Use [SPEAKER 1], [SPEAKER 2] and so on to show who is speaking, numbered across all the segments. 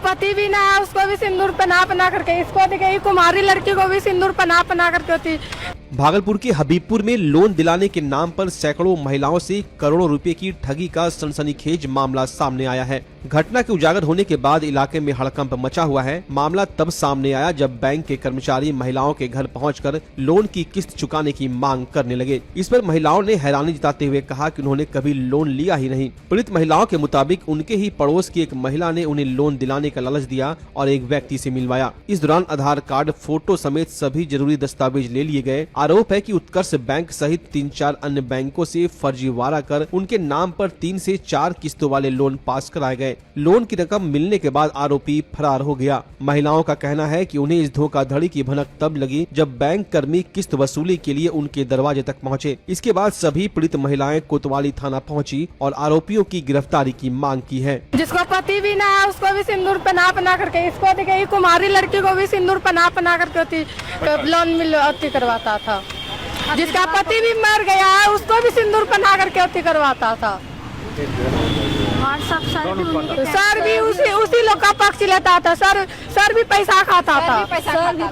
[SPEAKER 1] पति भी ना है उसको भी सिंदूर पहना करके, इसको दिखे कुमारी लड़की को भी सिंदूर पहना करके होती।
[SPEAKER 2] भागलपुर के हबीबपुर में लोन दिलाने के नाम पर सैकड़ों महिलाओं से करोड़ों रुपए की ठगी का सनसनीखेज मामला सामने आया है। घटना के उजागर होने के बाद इलाके में हड़कंप मचा हुआ है। मामला तब सामने आया जब बैंक के कर्मचारी महिलाओं के घर पहुंचकर लोन की किस्त चुकाने की मांग करने लगे। इस पर महिलाओं ने हैरानी जताते हुए कहा कि उन्होंने कभी लोन लिया ही नहीं। पीड़ित महिलाओं के मुताबिक उनके ही पड़ोस की एक महिला ने उन्हें लोन दिलाने का लालच दिया और एक व्यक्ति से मिलवाया। इस दौरान आधार कार्ड, फोटो समेत सभी जरूरी दस्तावेज ले लिए गए। आरोप है कि उत्कर्ष बैंक सहित 3-4 अन्य बैंकों से फर्जीवाड़ा कर उनके नाम पर 3 से 4 किस्तों वाले लोन पास कराए गए। लोन की रकम मिलने के बाद आरोपी फरार हो गया। महिलाओं का कहना है कि उन्हें इस धोखाधड़ी की भनक तब लगी जब बैंक कर्मी किस्त वसूली के लिए उनके दरवाजे तक पहुंचे। इसके बाद सभी पीड़ित महिलाएं कोतवाली थाना पहुंची और आरोपियों की गिरफ्तारी की मांग की है।
[SPEAKER 1] जिसको पति भी ना है उसको भी सिंदूर पहना करके, इसको दिखे कुमारी लड़की को भी सिंदूर पहना करके होती लोन मिलती करवाता था। जिसका पति भी मर गया है उसको भी सिंदूर पहना करके होती करवाता था। सर भी उसी लोग का पक्ष लेता था। सर भी पैसा खाता था। सब लोग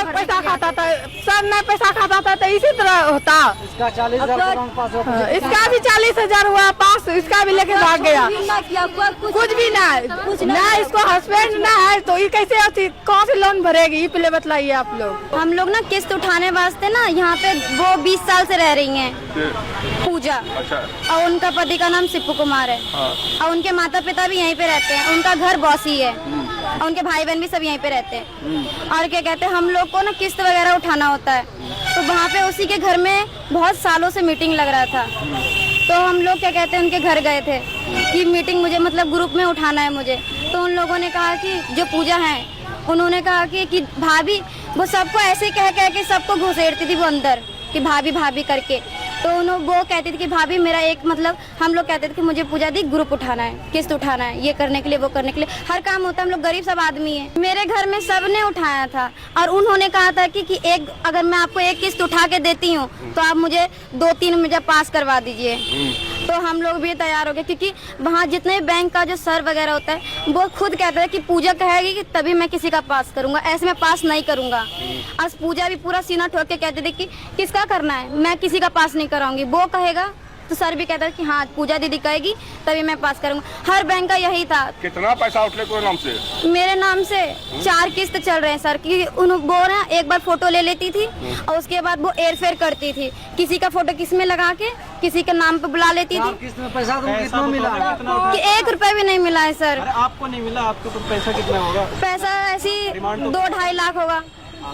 [SPEAKER 1] पैसा खाता था। सर नहीं पैसा खाता था तो इसी तरह होता। इसका 40,000 भी 40,000 हुआ पास, इसका भी लेके भाग गया। कुछ भी ना इसको हस्बैंड ना है तो ये कैसे होती, कौन सी लोन भरेगी, ये पहले बतलाइए आप लोग।
[SPEAKER 3] हम लोग ना किस्त उठाने वास्ते ना यहाँ पे वो 20 साल से रह रही हैं, पूजा। अच्छा। और उनका पति का नाम सिप्पू कुमार है। और उनके माता पिता भी यहीं पे रहते हैं। उनका घर बॉसी है और उनके भाई बहन भी सब यहीं पे रहते हैं। और क्या कहते हैं, हम लोग को ना किस्त वगैरह उठाना होता है तो वहाँ पे उसी के घर में बहुत सालों से मीटिंग लग रहा था। तो हम लोग क्या कहते हैं उनके घर गए थे कि मीटिंग मुझे मतलब ग्रुप में उठाना है मुझे। तो उन लोगों ने कहा कि जो पूजा है उन्होंने कहा कि भाभी, वो सबको ऐसे कह के सबको घुसेड़ती थी वो अंदर कि भाभी भाभी करके। तो वो कहती थी कि भाभी मेरा एक मतलब हम लोग कहते थे कि मुझे पूजा दी ग्रुप उठाना है, किस्त उठाना है, ये करने के लिए वो करने के लिए हर काम होता है। हम लोग गरीब सब आदमी हैं। मेरे घर में सबने उठाया था और उन्होंने कहा था कि एक अगर मैं आपको एक किस्त उठा के देती हूँ तो आप मुझे 2-3 मुझे पास करवा दीजिए। तो हम लोग भी तैयार हो गए क्योंकि वहाँ जितने बैंक का जो सर वगैरह होता है वो खुद कहता है कि पूजा कहेगी कि तभी मैं किसी का पास करूंगा, ऐसे मैं पास नहीं करूंगा। आज पूजा भी पूरा सीना ठोक के कहते थे कि किसका करना है, मैं किसी का पास नहीं कराऊंगी। वो कहेगा तो सर भी कहता है कि हाँ पूजा दीदी कहेगी तभी मैं पास करूंगा। हर बैंक का यही था।
[SPEAKER 4] कितना पैसा उठले कोई नाम से?
[SPEAKER 3] मेरे नाम से 4 किस्त चल रहे हैं सर की। वो ना एक बार फोटो ले लेती थी और उसके बाद वो एयरफेयर करती थी, किसी का फोटो किस में लगा के किसी के नाम पे बुला लेती थी।
[SPEAKER 5] पैसा कितना मिला?
[SPEAKER 3] कि 1 रुपए भी नहीं मिला है सर।
[SPEAKER 5] आपको नहीं मिला? आपको तो पैसा कितना होगा?
[SPEAKER 3] पैसा ऐसी 2-2.5 लाख होगा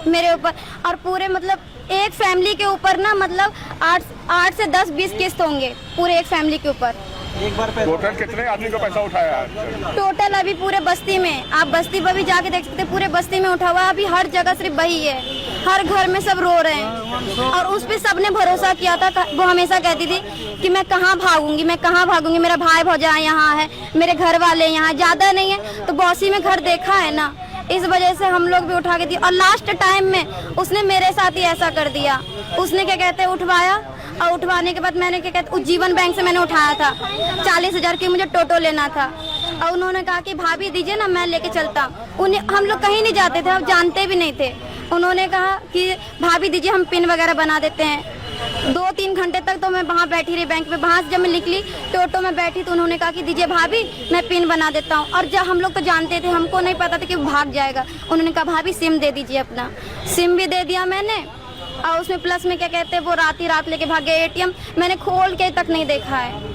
[SPEAKER 3] मेरे ऊपर। और पूरे मतलब एक फैमिली के ऊपर ना मतलब 8 से 10-20 किस्त होंगे पूरे एक फैमिली के ऊपर।
[SPEAKER 5] एक बार
[SPEAKER 4] टोटल कितने आदमी को पैसा उठाया है?
[SPEAKER 3] टोटल अभी पूरे बस्ती में, आप बस्ती पर भी जाके देख सकते, पूरे बस्ती में उठा हुआ। अभी हर जगह सिर्फ वही है, हर घर में सब रो रहे हैं। और उस पे सबने भरोसा किया था। वो हमेशा कहती थी कि मैं कहाँ भागूंगी, मैं कहाँ भागूंगी, मेरा भाई भौजा यहाँ है, मेरे घर वाले यहाँ, ज्यादा नहीं है तो बॉसी में घर देखा है ना, इस वजह से हम लोग भी उठा के दिए। और लास्ट टाइम में उसने मेरे साथ ही ऐसा कर दिया। उसने क्या कहते हैं उठवाया और उठवाने के बाद मैंने क्या कहते उज्जीवन बैंक से मैंने उठाया था 40,000 की, मुझे टोटो लेना था। और उन्होंने कहा कि भाभी दीजिए ना मैं लेके चलता। उन्हें हम लोग कहीं नहीं जाते थे, हम जानते भी नहीं थे। उन्होंने कहा कि भाभी दीजिए हम पिन वगैरह बना देते हैं। 2-3 घंटे तक तो मैं वहाँ बैठी रही बैंक पे। वहाँ से जब मैं निकली टोटो में बैठी तो उन्होंने कहा कि दीजिए भाभी मैं पिन बना देता हूँ। और जब हम लोग तो जानते थे, हमको नहीं पता था कि वो भाग जाएगा। उन्होंने कहा भाभी सिम दे दीजिए अपना। सिम भी दे दिया मैंने और उसमें प्लस में क्या कहते हैं वो रात लेके भाग गए। ATM मैंने खोल के तक नहीं देखा है।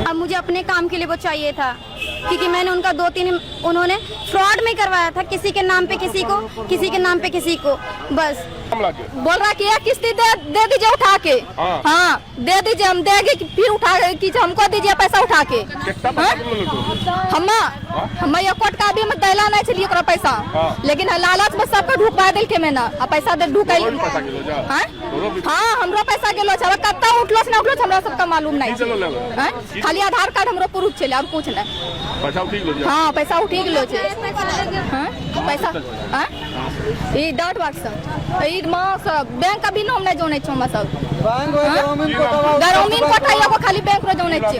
[SPEAKER 3] अब मुझे अपने काम के लिए वो चाहिए था क्योंकि मैंने उनका 2-3 उन्होंने फ्रॉड में करवाया था, किसी के नाम पे किसी को, किसी के नाम पे किसी को। बस
[SPEAKER 1] बोल रहा कि किस्त दे दीजिए उठा के। हाँ दे दीजिए, हम देंगे फिर उठा के हमको दीजिए पैसा उठा के। हम ये कोट का भी दैला नहीं चलिए पैसा, लेकिन लालच में सबको ढुकवा दिल के मैं ना पैसा दे ढुक। हाँ हमरो पैसा गेलो छे, कत्ता उठलो से ना उठलो हमरा सबका मालूम नहीं छे। खाली आधार कार्ड हमरो प्रूफ छे और कुछ नहीं।
[SPEAKER 4] पैसा उठी गेलो?
[SPEAKER 1] हाँ पैसा उठी गेलो छे। हाँ पैसा ई डाट बाक्स ई मां सब बैंक का भी नाम नहीं जोने छो हम सब ग्रामीण कोटा एगो खाली बैंक रो जोने छी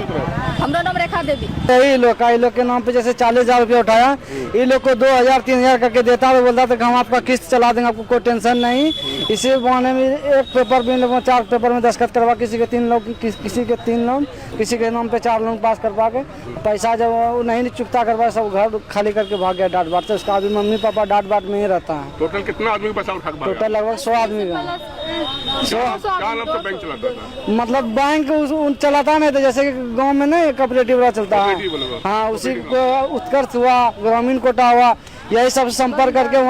[SPEAKER 1] हमरा नाम रेखा देवी।
[SPEAKER 5] यही लोग के नाम पे जैसे 40,000 रुपया उठाया, ये लोग को 2,000-3,000 करके देता है, बोलता था कि हम आपका किस्त चला देंगे, आपको कोई टेंशन नहीं। इसी बहाने में एक पेपर भी 4 पेपर में दस्तखत करवा, किसी के 3 लोग, किसी के 3 लोन, किसी के नाम पे 4 लोन पास करवा के पैसा जब वो नहीं चुकता करवा, सब घर खाली करके भाग गया डांट बाट से। उसका अभी मम्मी पापा डांट बाट में ही रहता है।
[SPEAKER 4] टोटल कितना आदमी का पैसा उठा के भागा?
[SPEAKER 5] टोटल लगभग 100 आदमी का।
[SPEAKER 4] क्या नाम से बैंक चलाता था?
[SPEAKER 5] मतलब बैंक चलाता नहीं था, जैसे कि गांव में नहीं कोऑपरेटिव चलता है, हाँ उसी को उत्कर्ष हुआ, ग्रामीण कोटा हुआ, यही सब संपर्क करके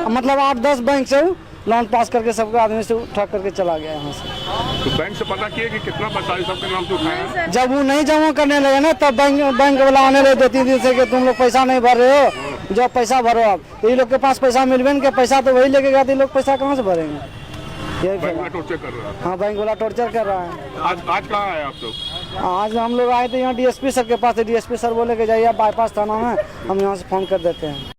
[SPEAKER 5] मतलब 8-10 बैंक से लोन पास करके सबके आदमी से उठा करके चला गया यहाँ से।
[SPEAKER 4] तो बैंक से पता किया कि कितना पैसा सबके नाम से उठाया?
[SPEAKER 5] जब वो नहीं जमा करने लगे ना, तब बैंक वाला आने लगे 2-3 दिन से कि तुम लोग पैसा नहीं भर रहे हो, जो पैसा भरो आप। ये लोग के पास पैसा मिलवे नहीं, पैसा तो वही लेके गया, लोग पैसा कहाँ से भरेंगे?
[SPEAKER 4] बैंक वाला टॉर्चर कर रहा है।
[SPEAKER 5] हाँ, बैंक वाला टॉर्चर कर रहा है।
[SPEAKER 4] आज कहाँ आए आप लोग?
[SPEAKER 5] आज हम लोग आए थे यहाँ डीएसपी सर के पास। डीएसपी सर बोले कि जाइए बाईपास थाना में, हम यहाँ से फोन कर देते हैं।